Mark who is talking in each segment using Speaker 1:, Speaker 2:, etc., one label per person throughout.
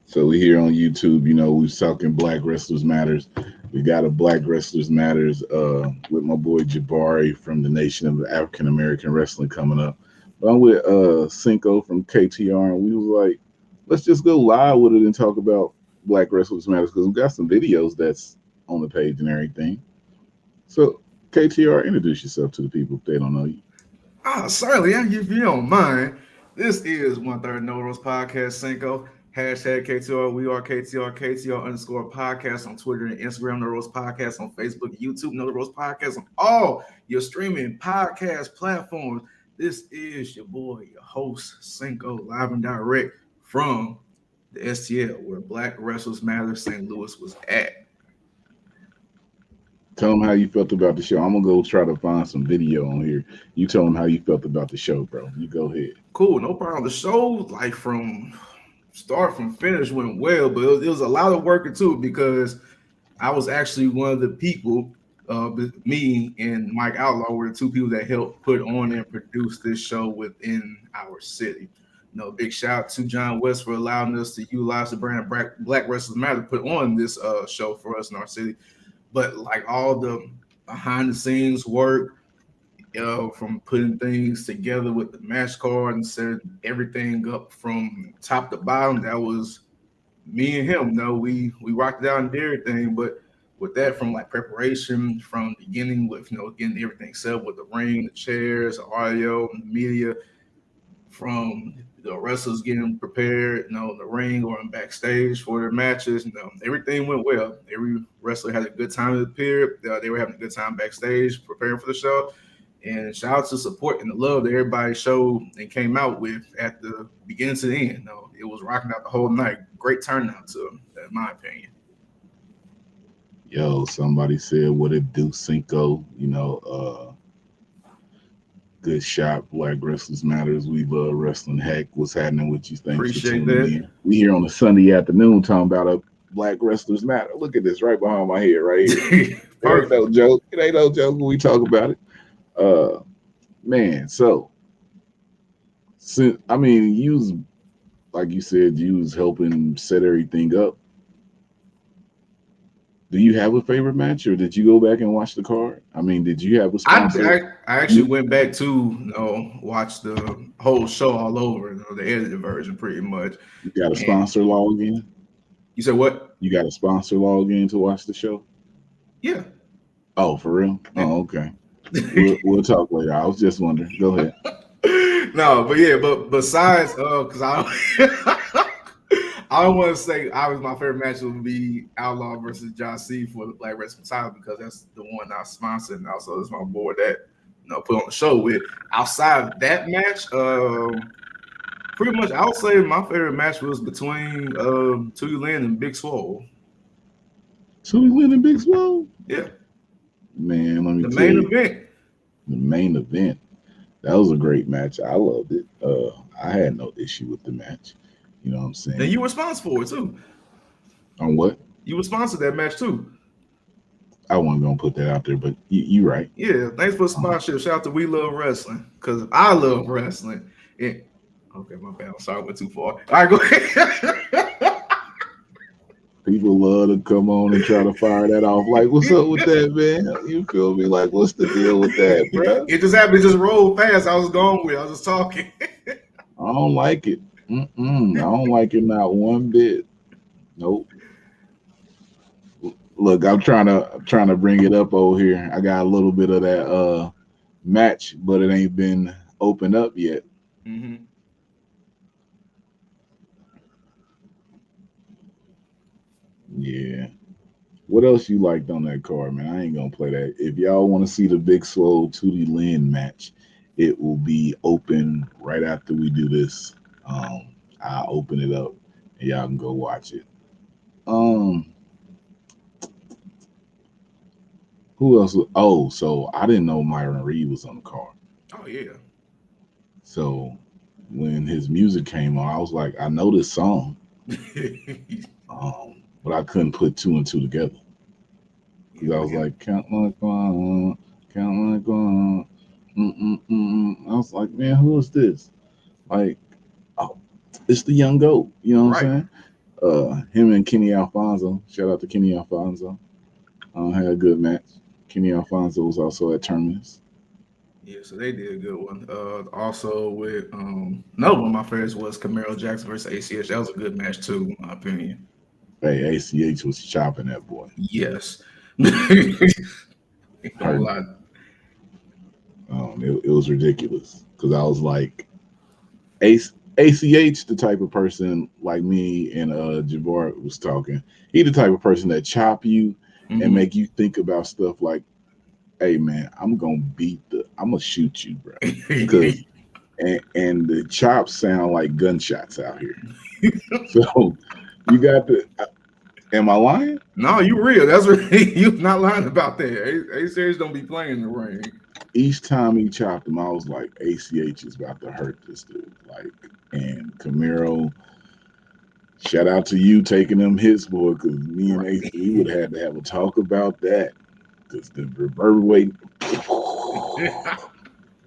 Speaker 1: So we here on YouTube, we talking Black Wrestlers Matters. We got a Black Wrestlers Matters with my boy Jabari from the Nation of African American Wrestling coming up. But I'm with Cinko from KTR, and we was like, let's just go live with it and talk about Black Wrestlers Matters because we got some videos that's on the page and everything. So KTR, introduce yourself to the people if they don't know you.
Speaker 2: Certainly, if you don't mind, this is One Third No Rules Podcast, Cinko. Hashtag KTR, we are KTR_podcast on Twitter and Instagram, No Rules Podcast on Facebook, YouTube, No Rules Podcast on all your streaming podcast platforms. This is your boy, your host, Cinko, live and direct from the STL, where Black Wrestlers Matter St. Louis was at.
Speaker 1: Tell them how you felt about the show. I'm gonna go try to find some video on here. You tell them how you felt about the show, bro. You go ahead.
Speaker 2: Cool, no problem. The show, like from start from finish, went well, but it was a lot of work too because I was actually one of the people. Me and Mike Outlaw were the two people that helped put on and produce this show within our city. Big shout out to John West for allowing us to utilize the brand Black Wrestlers Matter to put on this show for us in our city. But like all the behind the scenes work, from putting things together with the match card and setting everything up from top to bottom, that was me and him. We rocked it out and did everything, but with that, from like preparation from the beginning, with getting everything set up with the ring, the chairs, the audio, the media, from the wrestlers getting prepared, the ring or backstage for their matches. Everything went well. Every wrestler had a good time at the pier. They were having a good time backstage preparing for the show. And shout out to support and the love that everybody showed and came out with at the beginning to the end. It was rocking out the whole night. Great turnout, in my opinion.
Speaker 1: Yo, somebody said what it do, Cinco. Good shot. Black Wrestlers Matters. We love wrestling. Heck, what's happening with you? Thanks
Speaker 2: Appreciate
Speaker 1: for tuning
Speaker 2: that.
Speaker 1: in. We here on a Sunday afternoon talking about a Black Wrestlers Matter. Look at this right behind my head, right here. It ain't no joke. It ain't no joke when we talk about it. Man, so since you was, like you said, you was helping set everything up. Do you have a favorite match, or did you go back and watch the card? Did you have a sponsor?
Speaker 2: I actually went back to watch the whole show all over, the edited version, pretty much.
Speaker 1: You got a sponsor login?
Speaker 2: You said what?
Speaker 1: You got a sponsor login to watch the show?
Speaker 2: Yeah.
Speaker 1: Oh, for real?
Speaker 2: Yeah.
Speaker 1: Oh, okay. We'll talk later. I was just wondering. Go ahead.
Speaker 2: No, but besides, because I don't want to say obviously my favorite match would be Outlaw versus John C for the Black Wrestling title because that's the one I sponsored and also it's my boy that put on the show with. Outside of that match, pretty much I would say my favorite match was between Tootie Lynn and Big Swole.
Speaker 1: Tootie Lynn and Big Swole?
Speaker 2: Yeah.
Speaker 1: Man, let me
Speaker 2: the
Speaker 1: tell
Speaker 2: main
Speaker 1: you.
Speaker 2: event.
Speaker 1: The main event. That was a great match. I loved it. I had no issue with the match. You know what I'm saying?
Speaker 2: And you were sponsored for it too.
Speaker 1: On what?
Speaker 2: You were sponsored that match too.
Speaker 1: I wasn't gonna put that out there, but you right.
Speaker 2: Yeah, thanks for the sponsorship. Shout out to We Love Wrestling because I love wrestling. Okay, my bad. I'm sorry, I went too far. All right, go ahead.
Speaker 1: People love to come on and try to fire that off. Like, what's up with that, man? You feel me? Like, what's the deal with that, bro?
Speaker 2: It just happened. It just rolled fast. I was going with. I was just talking.
Speaker 1: I don't like it. I don't like it not one bit. Nope. Look, I'm trying to bring it up over here. I got a little bit of that match, but it ain't been opened up yet.
Speaker 2: Mm-hmm.
Speaker 1: Yeah. What else you liked on that card, man? I ain't gonna play that. If y'all want to see the Big Swole Tootie Lynn match, it will be open right after we do this. I'll open it up and y'all can go watch it. Who else? Oh, so I didn't know Myron Reed was on the card.
Speaker 2: Oh yeah.
Speaker 1: So when his music came on, I was like, I know this song, but I couldn't put two and two together because I was like, count like one, count like one. I was like, man, who is this? Like, oh, it's the young goat. You know what I'm saying? Him and Kenny Alfonso. Shout out to Kenny Alfonso. Had a good match. Kenny Alfonso was also at Terminus.
Speaker 2: Yeah, so they did a good one. Also with another one of my favorites was Camaro Jax versus ACH. That was a good match too, in my opinion.
Speaker 1: Hey, ACH was chopping that boy.
Speaker 2: Yes.
Speaker 1: It was ridiculous because I was like, ACH, the type of person like me and Jabbar was talking. He the type of person that chop you and make you think about stuff like, hey man, I'm gonna shoot you, bro. Because and the chops sound like gunshots out here. So you got to. Am I lying?
Speaker 2: No, you real. That's right. You're not lying about that. ACH don't be playing in the ring.
Speaker 1: Each time he chopped him, I was like, ACH is about to hurt this dude. Like, and Camaro, shout out to you taking them hits, boy, because me and ACH, we would have had to have a talk about that. Because the reverberate,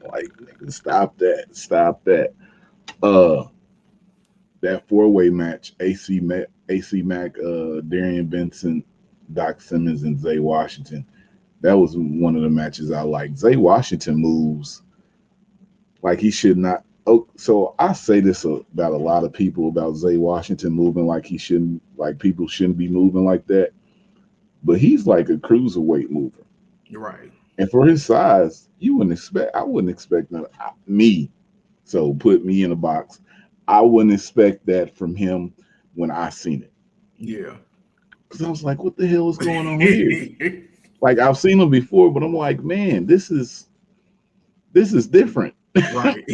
Speaker 1: like, nigga, stop that. That 4-way match, AC Mac, Darian Vincent, Doc Simmons, and Zay Washington. That was one of the matches I liked. Zay Washington moves like he should not. Oh, so I say this about a lot of people about Zay Washington moving like he shouldn't, like people shouldn't be moving like that. But he's like a cruiserweight mover.
Speaker 2: You're right.
Speaker 1: And for his size, I wouldn't expect me. So put me in a box. I wouldn't expect that from him when I seen it.
Speaker 2: Yeah.
Speaker 1: Because I was like, what the hell is going on here? Like I've seen him before, but I'm like, man, this is different.
Speaker 2: Right.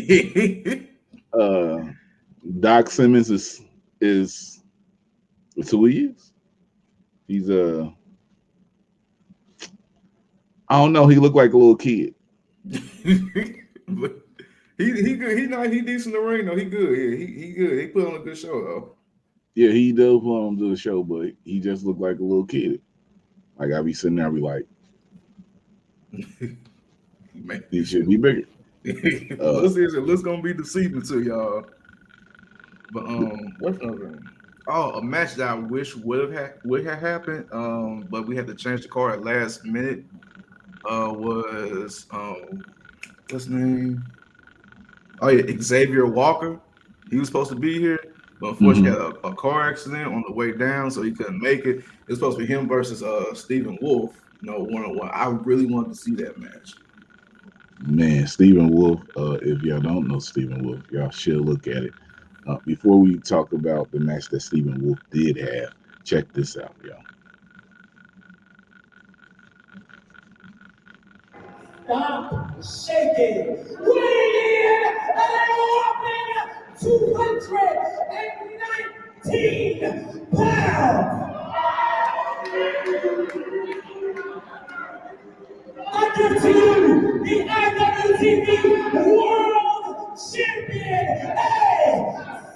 Speaker 1: Doc Simmons is who he is. He's I don't know, he looked like a little kid.
Speaker 2: But he good. He decent in the ring though. He good. Yeah, he good. He put on a good show though.
Speaker 1: Yeah, he does put on to the show, but he just looked like a little kid. Like I be sitting there, I be like, he should be bigger.
Speaker 2: Looks gonna be deceiving to y'all. But what's another one? Oh, a match that I wish would have happened. But we had to change the card at last minute. Was what's his name? Oh yeah, Xavier Walker. He was supposed to be here, but unfortunately he had a car accident on the way down, so he couldn't make it. It was supposed to be him versus Stephen Wolf. One-on-one. I really wanted to see that match.
Speaker 1: Man, Stephen Wolf. If y'all don't know Stephen Wolf, y'all should look at it. Before we talk about the match that Stephen Wolf did have, check this out, y'all.
Speaker 3: Stop shaking. Weighing in at a whopping 219 pounds. I give to you the IWTV World Champion,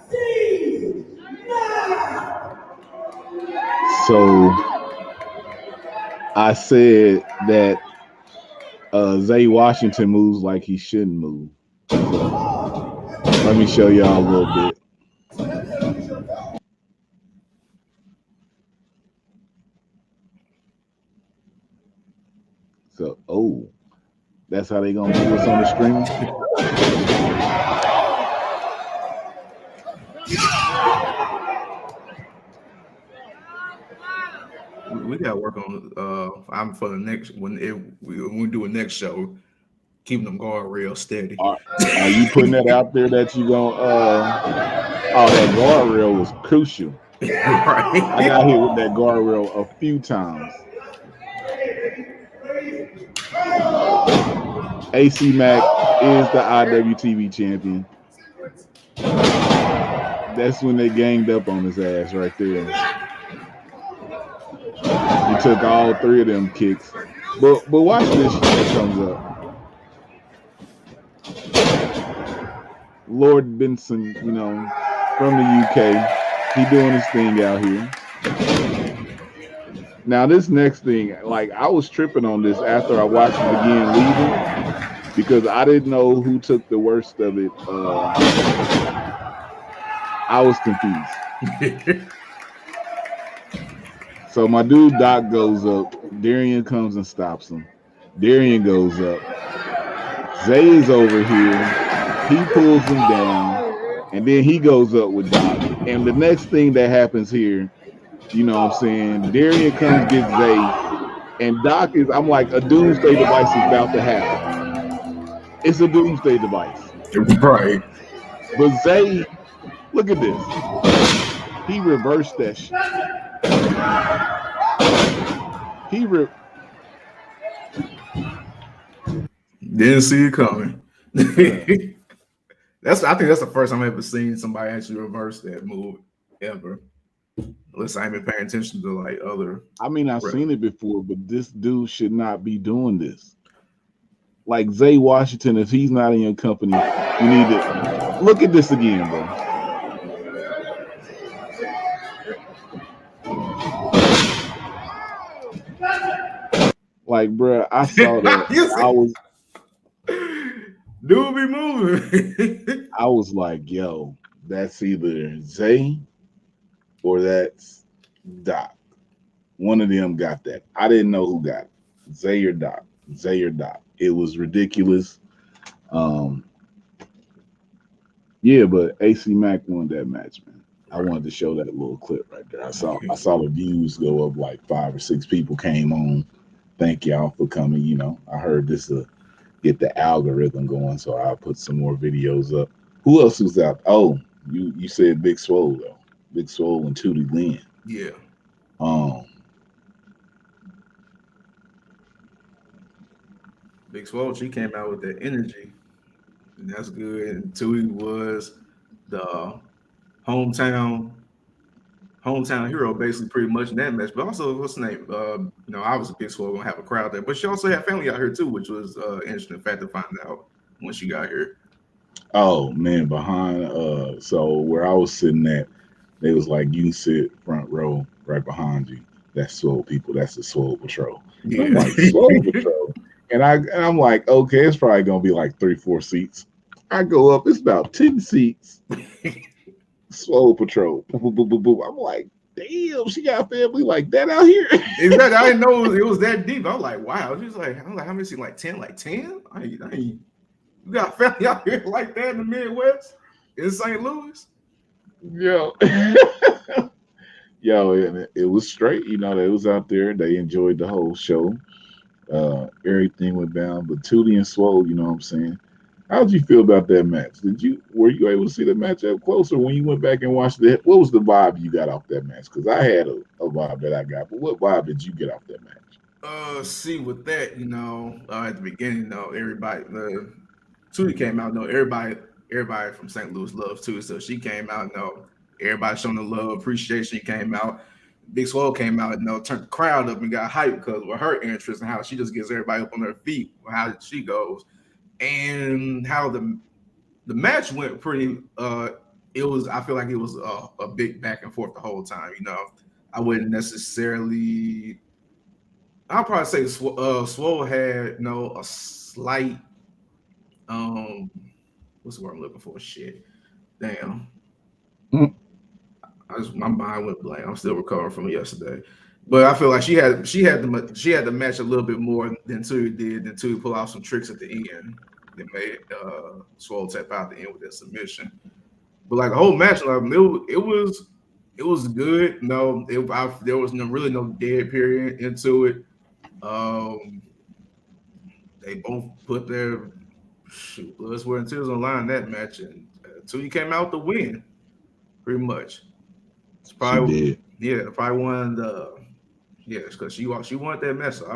Speaker 3: AC9.
Speaker 1: So I said that Zay Washington moves like he shouldn't move. Let me show y'all a little bit. So, that's how they gonna do this on the screen.
Speaker 2: We gotta work on. I'm for the next when we do a next show. Keeping them guardrails steady.
Speaker 1: Are you putting that out there that you gonna? That guardrail was crucial.
Speaker 2: Right.
Speaker 1: I got hit with that guardrail a few times. AC Mac is the IWTV champion. That's when they ganged up on his ass right there. He took all 3 of them kicks. But watch this shit that comes up. Lord Benson, from the UK. He doing his thing out here. Now this next thing, like I was tripping on this after I watched it again leaving because I didn't know who took the worst of it. I was confused. So my dude Doc goes up. Darian comes and stops him. Darian goes up. Zay is over here. He pulls him down. And then he goes up with Doc. And the next thing that happens here, you know what I'm saying? Darian comes, gets Zay. And Doc is, I'm like, a doomsday device is about to happen. It's a doomsday device.
Speaker 2: Right.
Speaker 1: But Zay, look at this. He reversed that shit.
Speaker 2: Didn't see it coming. I think that's the first time I've ever seen somebody actually reverse that move ever. Unless I ain't been paying attention to like other.
Speaker 1: I mean, I've seen it before, but this dude should not be doing this. Like Zay Washington, if he's not in your company, you need to look at this again, bro. Like, bro, I saw that.
Speaker 2: Dude be moving.
Speaker 1: I was like, yo, that's either Zay or that's Doc. One of them got that. I didn't know who got it. Zay or Doc. Zay or Doc. It was ridiculous. Yeah, but AC Mack won that match, man. I wanted to show that little clip right there. I saw the views go up, like 5 or 6 people came on. Thank y'all for coming. You know, I heard this get the algorithm going, so I'll put some more videos up. Who else was out? Oh, you said Big Swole though. Big Swole and Tootie Lynn.
Speaker 2: Yeah. Big Swole, she came out with that energy, and that's good. And Tootie was the hometown hero, basically, pretty much in that match. But also, what's the name? You know, obviously Big Swole gonna have a crowd there, but she also had family out here too, which was interesting fact to find out when she got here.
Speaker 1: Oh man, behind so where I was sitting at, they was like, you can sit front row right behind you. That's Swole people. That's the Swole Patrol.
Speaker 2: Yeah.
Speaker 1: I'm like, Swole Patrol. And I'm like, okay, it's probably gonna be like 3-4 seats. I go up, it's about 10 seats. Swole Patrol. Boop, boop, boop, boop. I'm like, damn, she got family like that out here.
Speaker 2: Exactly. I didn't know it was that deep. I was like, wow. I'm like, how many seats? Like 10? Like 10? You got family out here like that in the Midwest? In St. Louis?
Speaker 1: Yo. Yo, and it was straight. You know, they was out there. They enjoyed the whole show. Everything went down. But Tootie and Swole, you know what I'm saying? How did you feel about that match? Were you able to see the match up close, or when you went back and watched it? What was the vibe you got off that match? Because I had a vibe that I got, but what vibe did you get off that match?
Speaker 2: See, with that, you know, at the beginning, you know, everybody, Tootie came out, you know, everybody from St. Louis loves Tootie, so she came out, you know, everybody showing the love, appreciation. She came out. Big Swole came out, you know, turned the crowd up and got hyped because with her interest and how she just gets everybody up on their feet, how she goes. And how the match went pretty I feel like it was a big back and forth the whole time. You know, I wouldn't necessarily, I'll probably say Swole had, you know, a slight what's the word I'm looking for? Shit. Damn. My mind went blank. I'm still recovering from yesterday. But I feel like she had the match a little bit more than Tootie did. Then Tootie pull off some tricks at the end that made Swole tap out the end with that submission. But like the whole match, like it was good. No, there was really no dead period into it. They both put their blood, sweat, and tears on the line in that match, and Tootie came out to win, pretty much. It's probably probably one of the. Yeah, because she wanted that match. So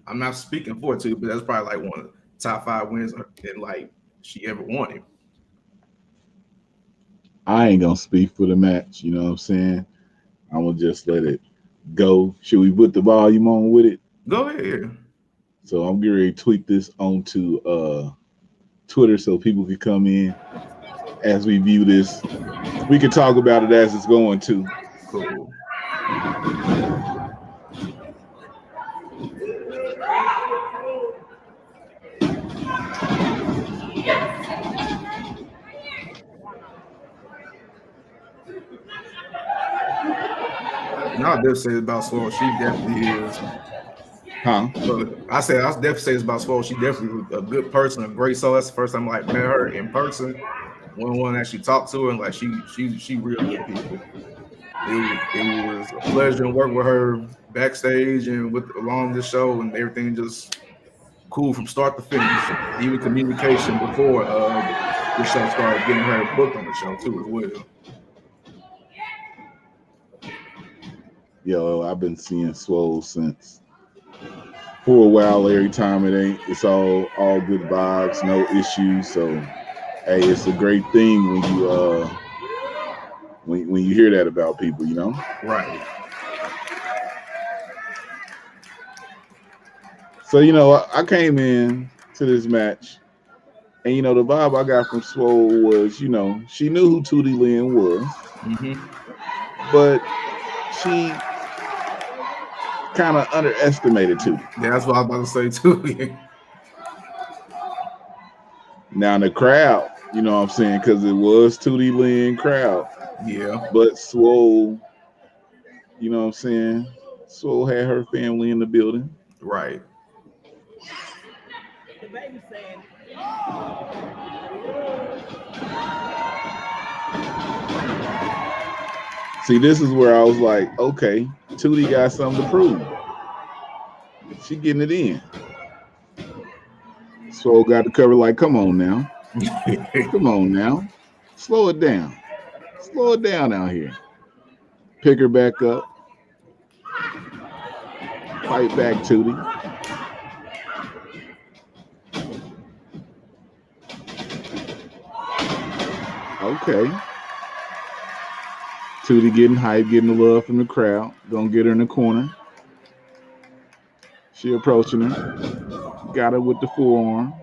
Speaker 2: I'm not speaking for it too, but that's probably like one of the top 5 wins that like she ever wanted.
Speaker 1: I ain't gonna speak for the match, you know what I'm saying? I'm gonna just let it go. Should we put the volume on with it?
Speaker 2: Go ahead.
Speaker 1: So I'm getting ready to tweet this onto Twitter so people can come in as we view this. We can talk about it as it's going too.
Speaker 2: Cool. No, I definitely say it's about Swole. She definitely is.
Speaker 1: Huh?
Speaker 2: But I definitely say it's about Swole. She definitely a good person, a great soul. That's the first time I met her in person. One actually talked to her, and like she real good people. It was a pleasure to work with her backstage and with along the show, and everything just cool from start to finish. Even communication before the show started, getting her booked on the show too as well.
Speaker 1: Yo, I've been seeing Swole since for a while. Every time it's all good vibes, no issues. So hey, it's a great thing when you when you hear that about people, you know.
Speaker 2: Right.
Speaker 1: So I came in to this match, and the vibe I got from Swole was, she knew who Tootie Lynn was, but she kind of underestimated Tootie.
Speaker 2: Yeah, that's what I was about to say too.
Speaker 1: Now the crowd, you know what I'm saying, because it was Tootie Lynn crowd.
Speaker 2: Yeah.
Speaker 1: But Swole, you know what I'm saying, Swole had her family in the building.
Speaker 2: Right.
Speaker 3: The baby saying,
Speaker 1: See, this is where I was like, okay, Tootie got something to prove. She getting it in. Swole got the cover like, come on now. Come on now. Slow it down. Slow it down out here. Pick her back up. Fight back, Tootie. Okay. Tootie getting hype, getting the love from the crowd. Gonna get her in the corner. She approaching her. Got her with the forearm.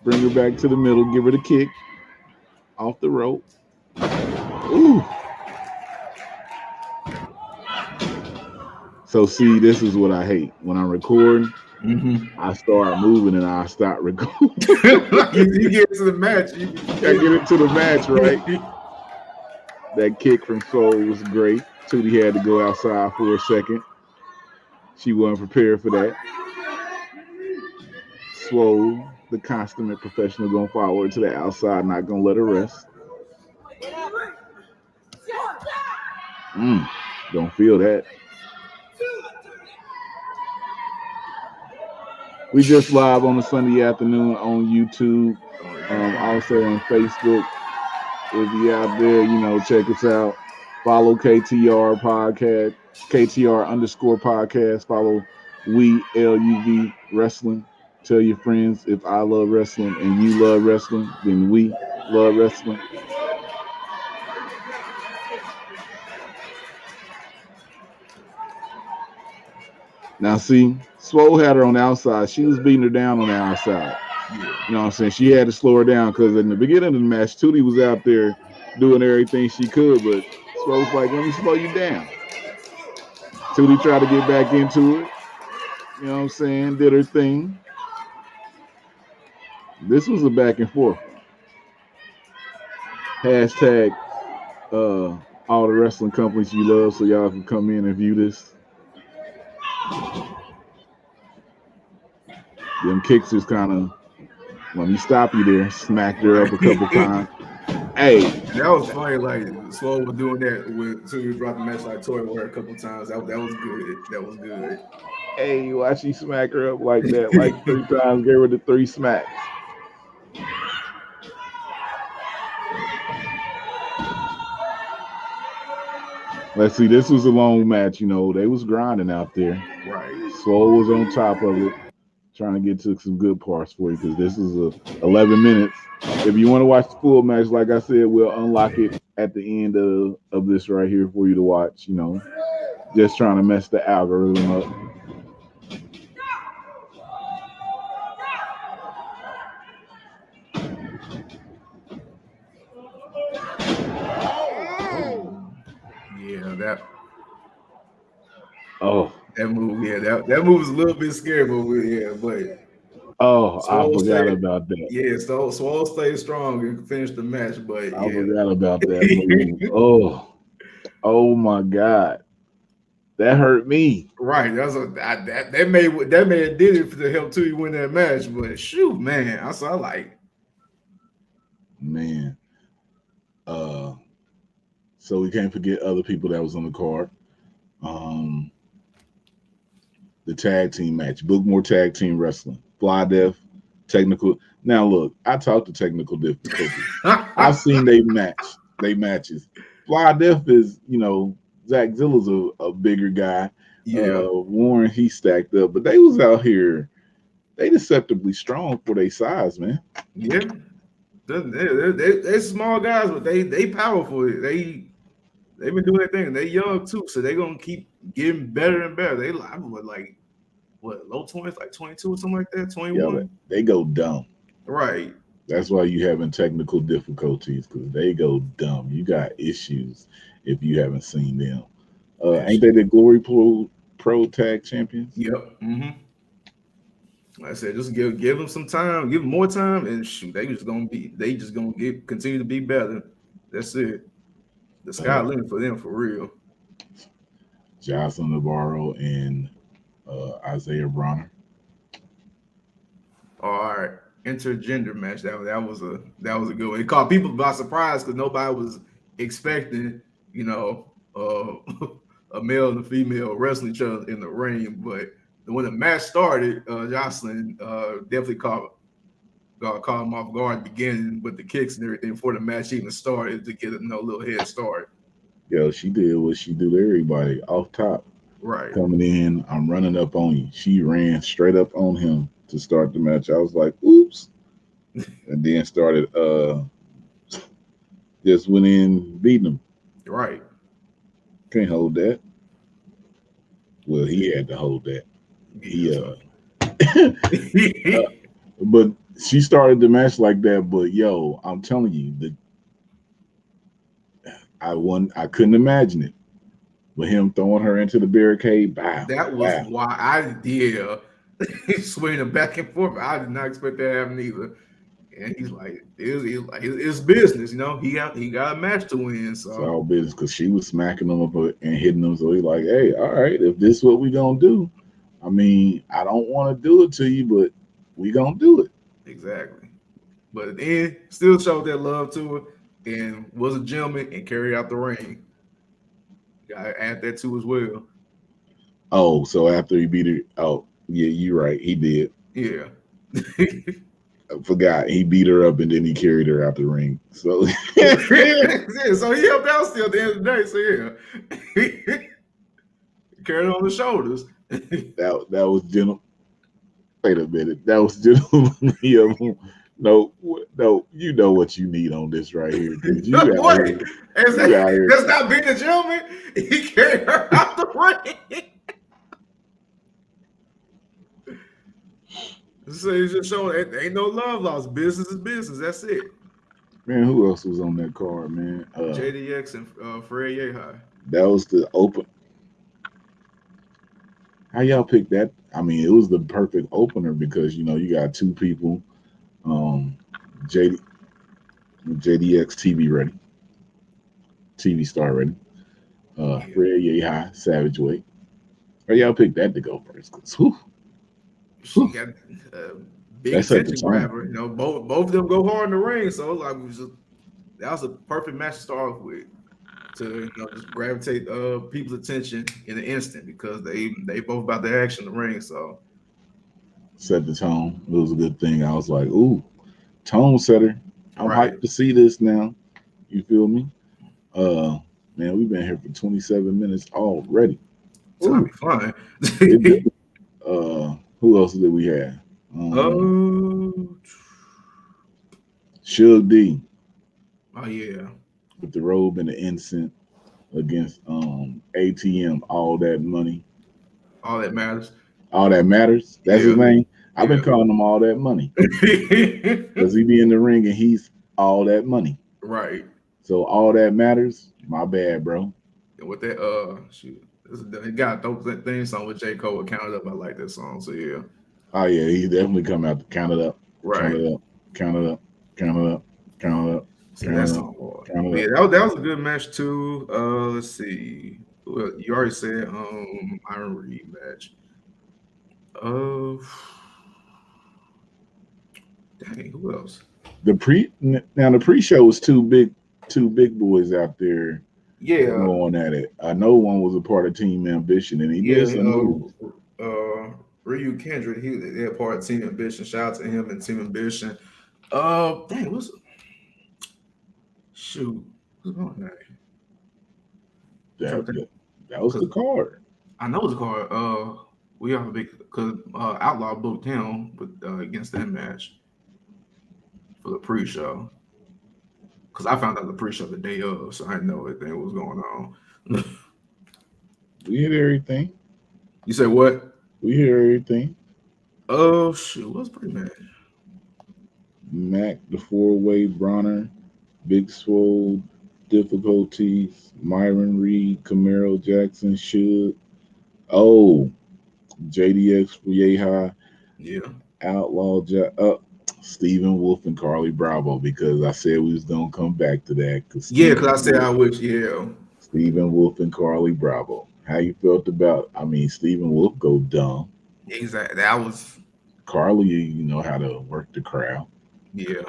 Speaker 1: Bring her back to the middle. Give her the kick. Off the rope. Ooh. So see, this is what I hate. When I'm recording, I start moving and I stop recording.
Speaker 2: You get to the match.
Speaker 1: I get into the match, right? That kick from Swole was great. Tootie had to go outside for a second. She wasn't prepared for that. Swole, the consummate professional, gonna follow her to the outside, not gonna let her rest. Don't feel that. We just live on a Sunday afternoon on YouTube, also on Facebook. If you're out there, check us out. Follow KTR podcast, KTR_podcast. Follow We LUV Wrestling. Tell your friends, if I love wrestling and you love wrestling, then we love wrestling. Now, see, Swole had her on the outside. She was beating her down on the outside. You know what I'm saying? She had to slow her down because in the beginning of the match, Tootie was out there doing everything she could, but Swole was like, let me slow you down. Tootie tried to get back into it. You know what I'm saying? Did her thing. This was a back and forth. Hashtag all the wrestling companies you love so y'all can come in and view this. Them kicks is kind of, let me stop you there, smacked her up a couple times. Hey.
Speaker 2: That was funny, like Swole was doing that with Tootie brought the match like toy with her a couple times. That was good. That was good.
Speaker 1: Hey, why she smack her up like that? Like 3 times, gave her the 3 smacks. Let's see, this was a long match, they was grinding out there.
Speaker 2: Right.
Speaker 1: Swole was on top of it, trying to get to some good parts for you because this is 11 minutes. If you want to watch the full match, like I said, we'll unlock it at the end of this right here for you to watch, just trying to mess the algorithm up.
Speaker 2: That move, that move was a little bit scary, but
Speaker 1: I forgot about that.
Speaker 2: Yeah, so Swole stayed strong and finished the match, but
Speaker 1: I forgot about that move. Oh my God. That hurt me.
Speaker 2: Right. That man did it to help Tui win that match. But shoot, man, I saw like
Speaker 1: Man. So we can't forget other people that was on the card. The tag team match, Bookmore Tag Team Wrestling, Fly Death, Technical. Now look, I talked to Technical Difficulty. I've seen they matches. Fly Death is, Zach Zilla's a bigger guy.
Speaker 2: yeah.
Speaker 1: Warren, he stacked up, but they was out here. They deceptively strong for their size, man.
Speaker 2: Yeah. They're small guys, but they powerful. They've been doing their thing. They're young too, so they're gonna keep getting better and better. They like low 20s, like 22 or something like that, 21.
Speaker 1: Yeah, they go dumb.
Speaker 2: Right.
Speaker 1: That's why you having technical difficulties, because they go dumb. You got issues if you haven't seen them. Ain't they the Glory Pro Tag Champions?
Speaker 2: Yep. Mm-hmm. Like I said, just give them some time, give them more time, and shoot, they just gonna continue to be better. That's it. The sky limit for them for real.
Speaker 1: Jocelyn Navarro and Isaiah Bronner.
Speaker 2: All right, intergender match. That was a good one. It caught people by surprise because nobody was expecting, a male and a female wrestling each other in the ring. But when the match started, Jocelyn definitely caught him off guard, beginning with the kicks and everything before the match even started to get a little head start.
Speaker 1: Yo, she did what she do to everybody off top.
Speaker 2: Right.
Speaker 1: Coming in, I'm running up on you. She ran straight up on him to start the match. I was like, oops. And then started just went in beating him.
Speaker 2: Right.
Speaker 1: Can't hold that. Well, he had to hold that. But she started the match like that. But yo, I'm telling you, I couldn't imagine it. With him throwing her into the barricade,
Speaker 2: that was why I did swinging back and forth. I did not expect that to happen either. And he's like, it's business, He got a match to win. So
Speaker 1: it's all business, because she was smacking him up and hitting him. So he's like, hey, all right, if this is what we gonna do, I mean, I don't want to do it to you, but we gonna do it.
Speaker 2: Exactly. But then still showed that love to her and was a gentleman and carried out the ring. Gotta add that too as well.
Speaker 1: Oh, so after he beat her, oh yeah, you're right, he did.
Speaker 2: Yeah.
Speaker 1: I forgot, he beat her up and then he carried her out the ring. So
Speaker 2: so he helped out still at the end of the day. So yeah, carried on the shoulders.
Speaker 1: that was gentle. Wait a minute, that was gentlemanly of him. No, you know what you need on this right here. That's
Speaker 2: not being a gentleman. He carried her out the ring. So he's just showing ain't no love lost. Business is business. That's it.
Speaker 1: Man, who else was on that card, man?
Speaker 2: JDX and Fred Yehi.
Speaker 1: That was the open. How y'all pick that? I mean, it was the perfect opener because you got two people. JDX TV ready, TV star ready. Fred Yehi, Savage Weight. How y'all pick that to go first?
Speaker 2: She got big attention grabber. Both of them go hard in the ring, so like that was a perfect match to start off with to just gravitate people's attention in an instant because they both about the action in the ring. So
Speaker 1: set the tone. It was a good thing. I was like, ooh, tone setter. I'm hyped to see this now. You feel me? Man, we've been here for 27 minutes already.
Speaker 2: Time be flying.
Speaker 1: Who else did we have? Suge D.
Speaker 2: Oh yeah.
Speaker 1: With the robe and the incense against ATM. All that money.
Speaker 2: All that matters.
Speaker 1: All that matters. That's his name. I've been calling him All That Money because he be in the ring and he's all that money.
Speaker 2: Right.
Speaker 1: So all that matters. My bad, bro.
Speaker 2: And with that, he got a dope theme song with J. Cole with Count It Up. I like that song. So yeah.
Speaker 1: Oh yeah, he definitely come out to Count It Up.
Speaker 2: Right.
Speaker 1: Count It Up. Count It Up. Count It Up. Count It Up.
Speaker 2: Yeah, that was a good match too. Let's see. Well, you already said Myron Reed match. Uh, dang, who else?
Speaker 1: The pre-show was two big boys out there
Speaker 2: Yeah,
Speaker 1: going at it. I know one was a part of Team Ambition, and he did some moves.
Speaker 2: Ryu Kendrick, they're part of Team Ambition. Shout out to him and Team Ambition. Dang, what's what's my name?
Speaker 1: That was the card.
Speaker 2: I know it's a card. We have a big because Outlaw booked him against that match for the pre-show. Because I found out the pre-show the day of, so I didn't know anything was going on.
Speaker 1: We hit everything.
Speaker 2: You said what?
Speaker 1: We hear everything.
Speaker 2: Oh shoot, what's pretty match?
Speaker 1: Mac, the four-way, Bronner, Big Swole, Difficulties, Myron Reed, Camaro Jackson, Should. Oh, JDX for Yehi.
Speaker 2: Yeah.
Speaker 1: Outlaw, Stephen Wolf and Carly Bravo, because I said we was going to come back to that.
Speaker 2: Because I said I wish,
Speaker 1: Stephen Wolf and Carly Bravo. How you felt about, Stephen Wolf go dumb.
Speaker 2: Exactly. That was.
Speaker 1: Carly, you know how to work the crowd.
Speaker 2: Yeah.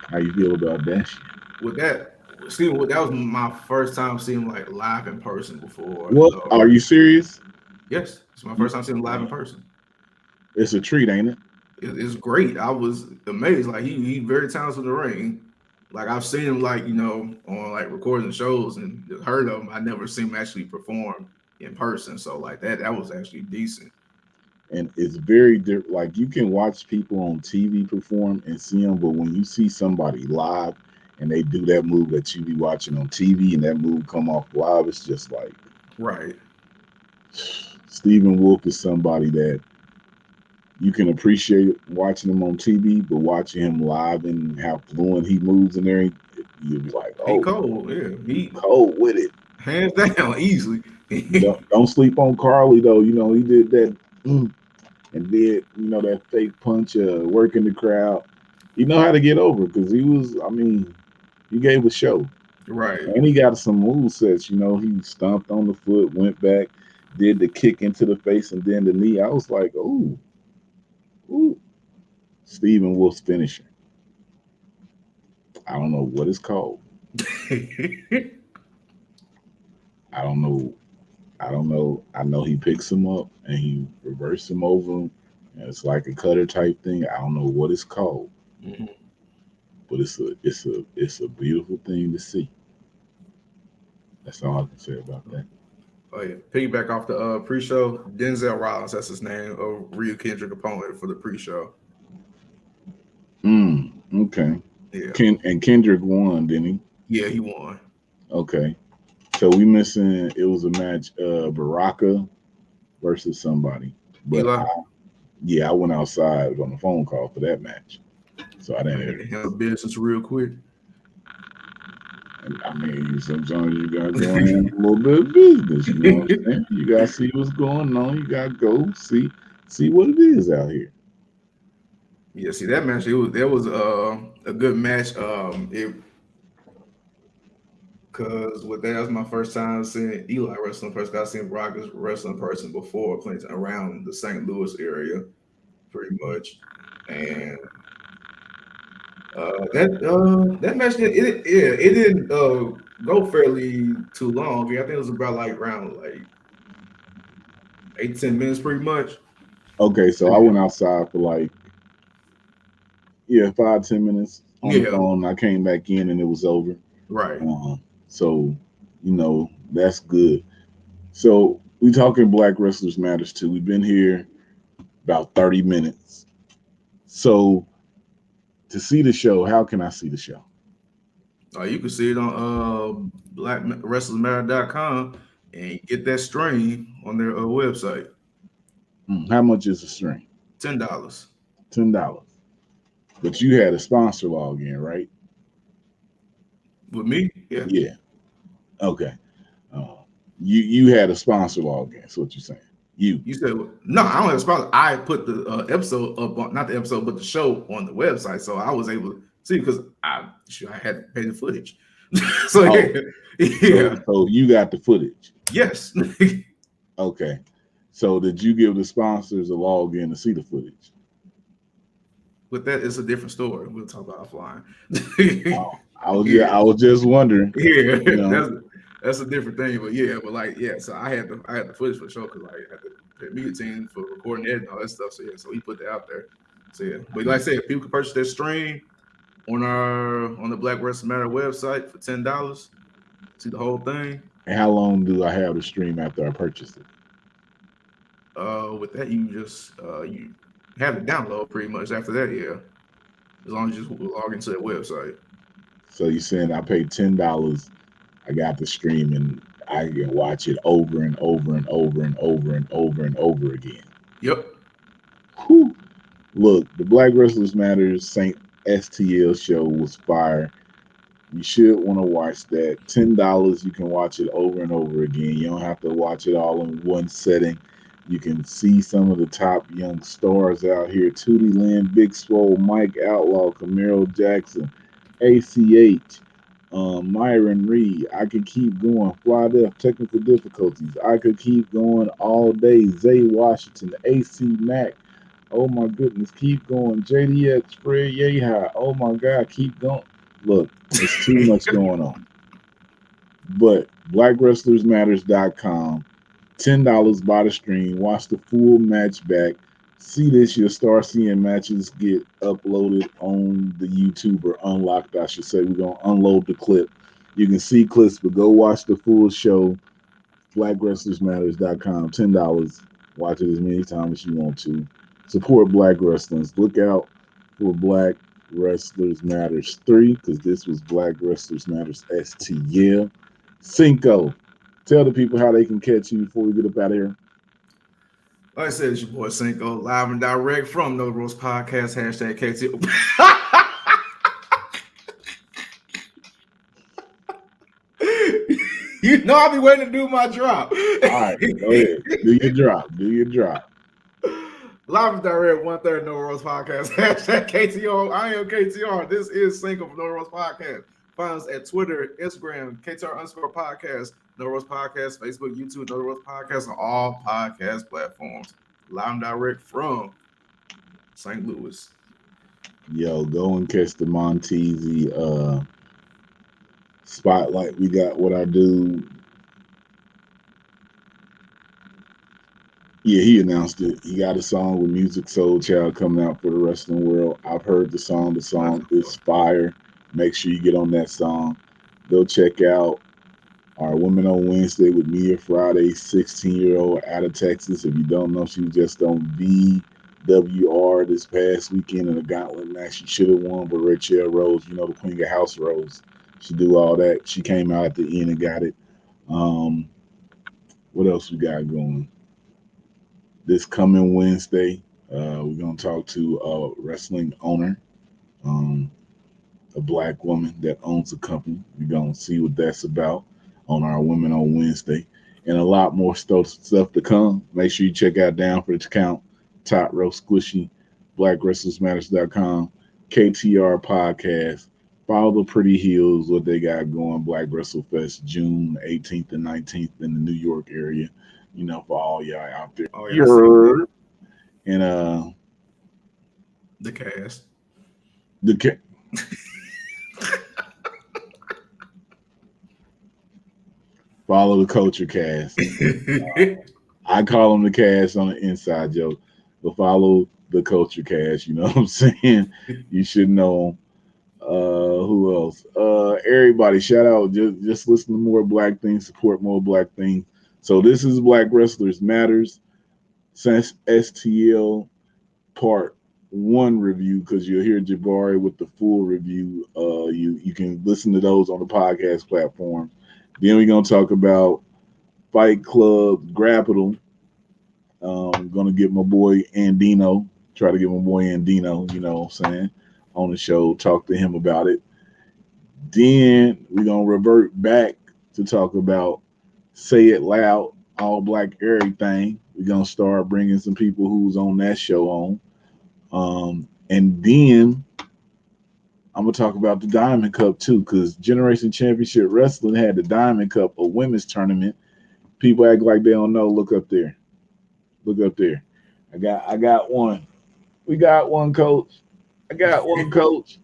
Speaker 1: How you feel about that shit?
Speaker 2: With that, Stephen, that was my first time seeing him like live in person before.
Speaker 1: What? Are you serious?
Speaker 2: Yes. It's my first time seeing him live in person.
Speaker 1: It's a treat, ain't it?
Speaker 2: It's great. I was amazed. Like he's very talented in the ring. Like I've seen him on like recording shows and heard of him. I never seen him actually perform in person. So like that was actually decent.
Speaker 1: And it's very different. Like you can watch people on TV perform and see them, but when you see somebody live and they do that move that you be watching on TV and that move come off live, it's just like
Speaker 2: right.
Speaker 1: Stephen Wolf is somebody that you can appreciate watching him on TV, but watching him live and how fluent he moves in there, you'll be like, oh,
Speaker 2: he cold, yeah,
Speaker 1: he cold with it,
Speaker 2: hands down, easily.
Speaker 1: don't sleep on Carly though. You know he did that. And did that fake punch, working the crowd. You know how to get over because he gave a show.
Speaker 2: Right.
Speaker 1: And he got some move sets. He stomped on the foot, went back, did the kick into the face, and then the knee. I was like, ooh. Stephen Wolf's finisher. I don't know what it's called. I don't know. I know he picks him up and he reverses him over him. And it's like a cutter type thing. I don't know what it's called.
Speaker 2: Mm-hmm.
Speaker 1: But it's a beautiful thing to see. That's all I can say about that.
Speaker 2: Oh yeah. Piggyback off the pre-show, Denzel Rollins, that's his name, of Ryu Kendrick opponent for the pre-show.
Speaker 1: Okay.
Speaker 2: Yeah.
Speaker 1: Kendrick won, didn't he?
Speaker 2: Yeah, he won.
Speaker 1: Okay. So we missing. It was a match, Baraka versus somebody. But I went outside on a phone call for that match, so I didn't
Speaker 2: handle business real quick.
Speaker 1: And sometimes you gotta go and handle a little bit of business. You know what I'm saying? You gotta see what's going on. You gotta go see what it is out here.
Speaker 2: Yeah, see that match. That was a good match. Because that was my first time seeing Eli wrestling in person. I've seen Brock wrestling in person before, playing around the St. Louis area, pretty much. And that match it didn't go fairly too long. I think it was about around 8-10 minutes, pretty much.
Speaker 1: Okay, so I went outside for 5-10 minutes on the phone. I came back in and it was over.
Speaker 2: Right.
Speaker 1: So, that's good. So we talking Black Wrestlers Matters too. We've been here about 30 minutes. So to see the show, how can I see the show?
Speaker 2: You can see it on blackwrestlersmatter.com and get that stream on their website.
Speaker 1: How much is the stream?
Speaker 2: $10.
Speaker 1: $10. But you had a sponsor login, right?
Speaker 2: With me? Yeah.
Speaker 1: Yeah. Okay. You had a sponsor login. That's what you're saying. You
Speaker 2: said no. I don't have a sponsor. I put the episode up on, not the episode, but the show on the website, so I was able to see because I had to pay the footage. So
Speaker 1: Oh.
Speaker 2: yeah.
Speaker 1: So you got the footage.
Speaker 2: Yes.
Speaker 1: Okay. So did you give the sponsors a login to see the footage?
Speaker 2: But that is a different story. We'll talk about offline.
Speaker 1: I was just wondering.
Speaker 2: Yeah,
Speaker 1: You know,
Speaker 2: that's a different thing. But yeah, but like yeah, so I had the footage for the show because like I had to pay media team for recording it and all that stuff. So yeah, so we put that out there. So yeah, but like I said, people can purchase that stream on the Black Wrestling Matter website for $10. See the whole thing.
Speaker 1: and how long do I have to stream after I purchase it?
Speaker 2: With that you just you have it download pretty much after that. Yeah, as long as you just log into that website.
Speaker 1: So you saying I paid $10, I got the stream, and I can watch it over and over and over and over and over and over again.
Speaker 2: Yep.
Speaker 1: Whew. Look, the Black Wrestlers Matters Saint STL show was fire. You should want to watch that. $10, you can watch it over and over again. You don't have to watch it all in one setting. You can see some of the top young stars out here: Tootie Lynn, Big Swole, Mike Outlaw, Camaro Jackson, ACH, Myron Reed. I could keep going. Fly Def, Technical Difficulties. I could keep going all day. Zay Washington, AC Mack. Oh my goodness, keep going. JDX, Fred Yehi. Oh my God, keep going. Look, there's too much going on. But blackwrestlersmatters.com, $10 by the stream. Watch the full match back. See this, you'll start seeing matches get uploaded on the YouTube, or unlocked, I should say. We're going to unload the clip. You can see clips, but go watch the full show. blackwrestlersmatters.com, $10. Watch it as many times as you want to. Support Black Wrestlers. Look out for Black Wrestlers Matters 3, because this was Black Wrestlers Matters STL. Cinko, tell the people how they can catch you before we get up out of here.
Speaker 2: Like I said, it's your boy Cinko, live and direct from No Roast Podcast, hashtag KT. You know I'll be waiting to do my drop.
Speaker 1: All right, go ahead. Do your drop. Do your drop.
Speaker 2: Live and direct 1/3 No Roast Podcast, hashtag KTR. I am KTR. This is Cinko from No Roast Podcast. Find us at Twitter, Instagram, KTR_podcast, No Roast Podcast, Facebook, YouTube, No Roast Podcast, on all podcast platforms. Live and direct from St. Louis.
Speaker 1: Yo, go and catch the Montezi spotlight. We got what I do. Yeah, he announced it. He got a song with Music Soul Child coming out for the wrestling world. I've heard the song. The song is fire. Make sure you get on that song. Go check out our Women on Wednesday with Mia Friday, 16-year-old out of Texas. If you don't know, she was just on VWR this past weekend in a gauntlet match. She should have won, but Rachel Rose, you know, the Queen of House Rose, she do all that. She came out at the end and got it. What else we got going? This coming Wednesday, we're going to talk to a wrestling owner, a Black woman that owns a company. We're going to see what that's about on our Women on Wednesday, and a lot more stuff to come. Make sure you check out Down for the Count, Top Roast Squishy, blackwrestlersmatters.com, KTR Podcast. Follow the Pretty Heels, what they got going, Black Wrestle Fest, June 18th and 19th in the New York area. You know, for all y'all out there.
Speaker 2: Oh, yeah.
Speaker 1: And
Speaker 2: the cast.
Speaker 1: Follow the Culture Cast. I call them the cast on the inside joke, but follow the Culture Cast. You know what I'm saying? You should know them. Who else? Everybody, shout out. Just listen to more Black things, support more Black things. So this is Black Wrestlers Matters since STL Part 1 review, because you'll hear Jabari with the full review. You can listen to those on the podcast platform. Then we're gonna talk about Fight Club Grapple. I'm gonna get my boy Andino, try to get my boy Andino, you know what I'm saying, on the show, talk to him about it. Then we're gonna revert back to talk about Say It Loud, All Black Everything. We're gonna start bringing some people who's on that show on. And then I'm gonna talk about the Diamond Cup too, because Generation Championship Wrestling had the Diamond Cup, a women's tournament. People act like they don't know. Look up there. Look up there. I got one. We got one, coach. I got one, coach.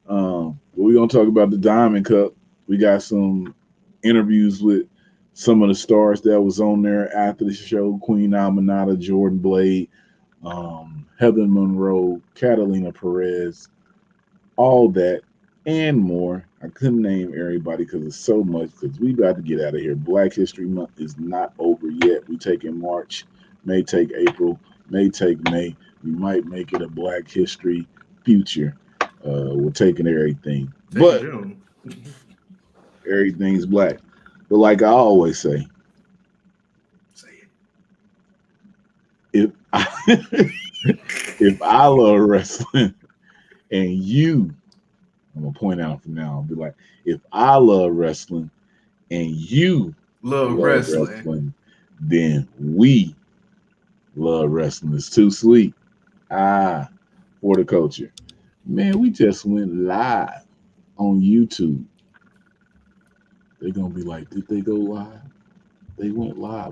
Speaker 1: We're gonna talk about the Diamond Cup. We got some interviews with some of the stars that was on there after the show: Queen Almanata, Jordan Blade, Heather Monroe, Catalina Perez, all that and more. I couldn't name everybody because it's so much. Because we got to get out of here. Black History Month is not over yet. We take in March, may take April, may take May. We might make it a Black History future. We're taking everything, but everything's black. But like I always say, if I, if I love wrestling and you, I'm gonna point out from now on, be like, if I love wrestling and you
Speaker 2: love wrestling,
Speaker 1: then we love wrestling. It's too sweet. For the culture. Man, we just went live on YouTube. They're gonna be like, did they go live? They went live.